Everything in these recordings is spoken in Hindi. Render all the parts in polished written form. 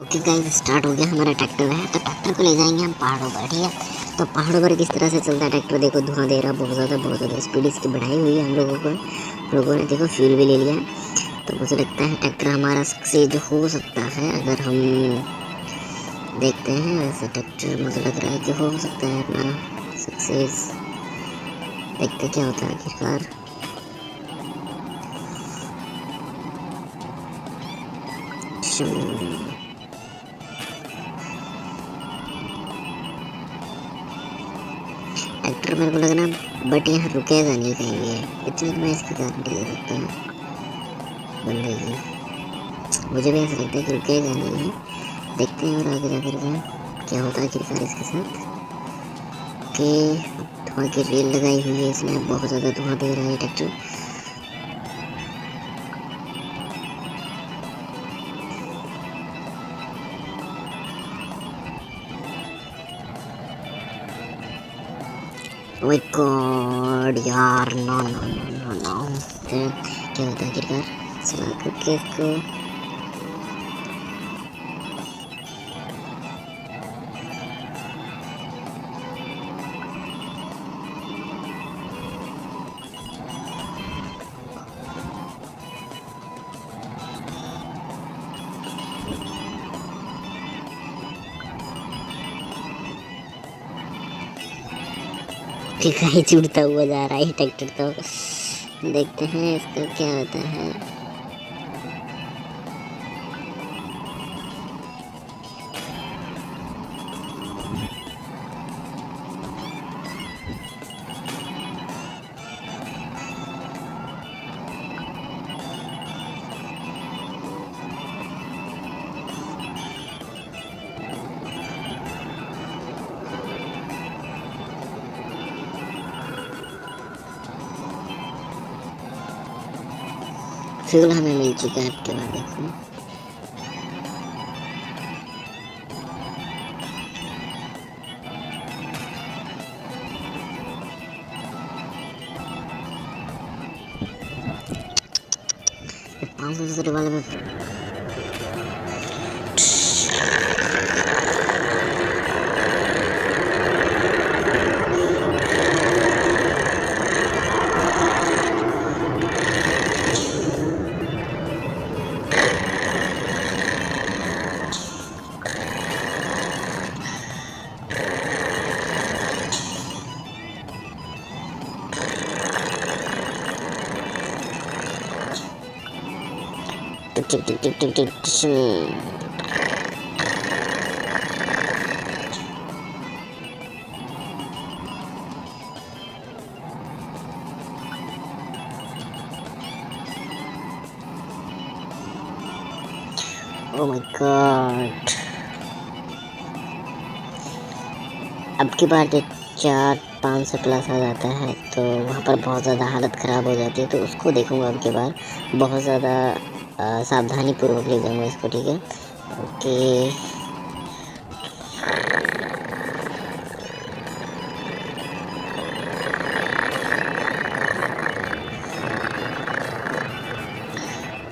ओके गाइस, स्टार्ट हो गया हमारा ट्रैक्टर है। तो ट्रैक्टर को ले जाएंगे हम पहाड़ों पर, ठीक है। तो पहाड़ों पर किस तरह से चलता है ट्रैक्टर, देखो धुआं दे रहा है बहुत ज़्यादा स्पीड इसकी बढ़ाई हुई है हम लोगों ने देखो फ्यूल भी ले लिया है। तो मुझे लगता है ट्रैक्टर हमारा सक्सेस हो सकता है, अगर हम देखते हैं वैसे ट्रैक्टर मुझे लग रहा है कि हो सकता है अपना सक्सेस। देखते क्या होता है आखिरकार। ट्रैक्टर मेरे को लग रहा है बट यहाँ रुकेगा नहीं कहीं भी, इतनी तो मैं इसकी गारंटी दे सकता हूँ बंदे की। मुझे भी ऐसा लगता है कि रुकेगा नहीं है। देखते हैं और आगे जाकर क्या होता है आखिरकार इसके साथ। कि धुआं की रेल लगाई हुई है इसने, बहुत ज़्यादा धुआं दे रहा है ट्रैक्टर। ओह गॉड यार, no no no no no. क्या होता है आखिरकार, चला करके इसको। ठीक है, उड़ता हुआ जा रहा है ट्रैक्टर। तो देखते हैं इसका क्या होता है। फ्यूल हमें मिल चुका है, आपके बाद देखो। पाँच सौ वाले में टिक टिक टिक टिक टिक टिक। ओह माय गॉड, अब की बार जब 400-500 प्लस आ जाता है तो वहाँ पर बहुत ज़्यादा हालत ख़राब हो जाती है। तो उसको देखूँगा अब की बार, बहुत ज़्यादा सावधानी पूर्वक ले जाऊँगा इसको, ठीक है। Okay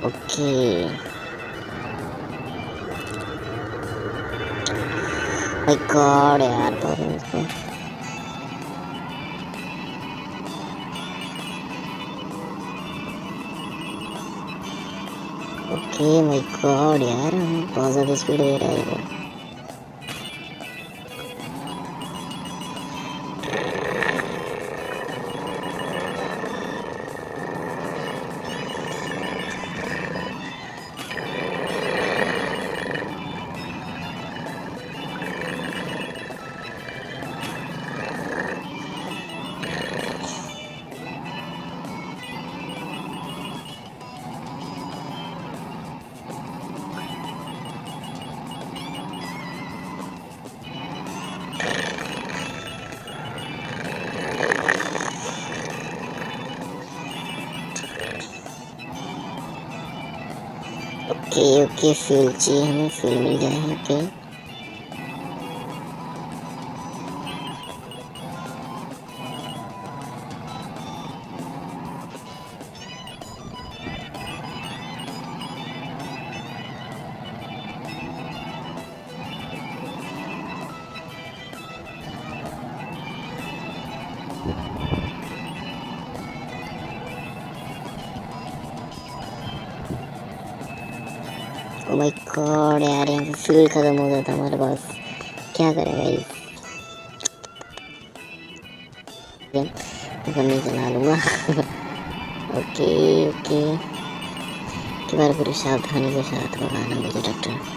okay. माय गॉड यार, प्रॉब्लम इसको। ओके माय गॉड यार, बहुत ज़्यादा स्पीड दे रहा है वो। ओके ओके, फ्यूल चाहिए हमें, फ्यूल मिल गया है। ओके गॉड यार, यहाँ पे फ्यूल खत्म हो गया था हमारे पास, क्या करें भाई। नहीं चला लूँगा। ओके ओके, कि बार पूरी सावधानी के साथ भगाना मुझे ट्रैक्टर।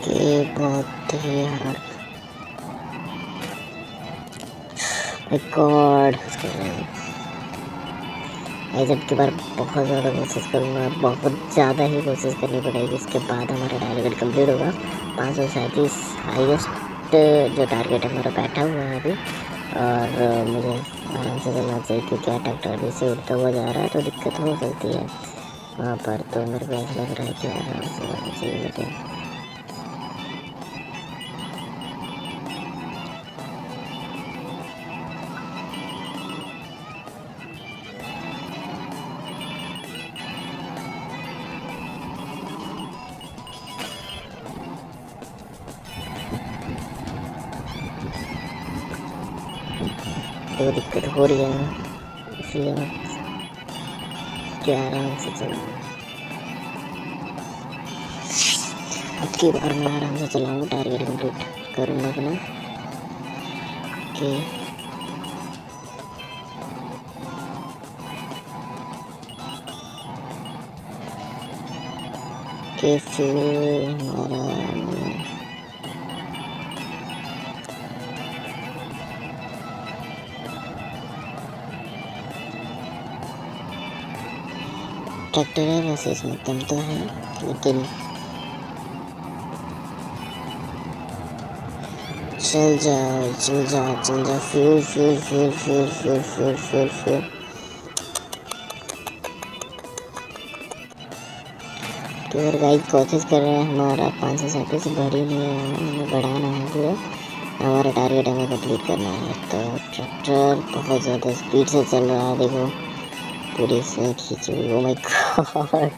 ये बहुत ही हार्ड, गॉड। जब की बार बहुत ज़्यादा कोशिश करूँगा, बहुत ज़्यादा ही कोशिश करनी पड़ेगी, इसके बाद हमारा टारगेट कंप्लीट होगा। 537 हाईएस्ट जो टारगेट हमारा बैठा हुआ है अभी। और मुझे आराम से चलना चाहिए, क्योंकि ट्रैक्टर अभी से उड़ता हुआ जा रहा है तो दिक्कत हो सकती है वहाँ पर। तो मेरे को ऐसा लग रहा है कि आराम से जाना चाहिए मुझे। तो दिक्कत हो रही है ना, इसलिए मैं क्या आराम से चलाऊँ। अब की बार मैं आराम से चलाऊँगा, टारगेट कंप्लीट करूँगा अपना। कि फिर हमारा ट्रैक्टर है, वैसे इसमें दम तो है, लेकिन चल जाओ चल जाओ चल जाओ। Fuel fuel fuel fuel fuel fuel fuel fuel. तो अगर गाइस कोशिश कर रहे हैं, हमारा 537 से भर ही नहीं रहा है, हमें बढ़ाना है पूरा, हमारा टारगेट हमें कंप्लीट करना है। तो ट्रैक्टर बहुत ज़्यादा स्पीड से चल रहा है, देखो पूरी से खींची हुई। ओ माय गॉड,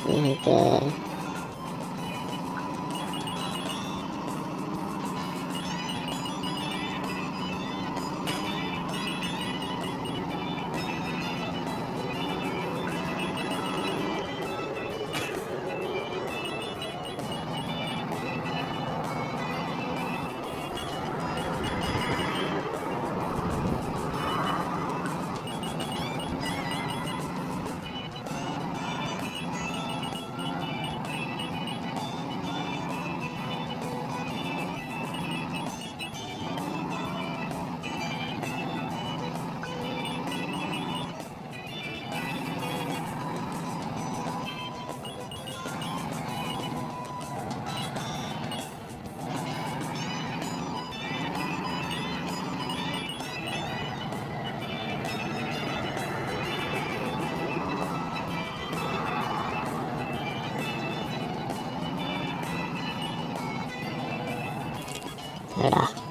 ये क्या है। Dadah.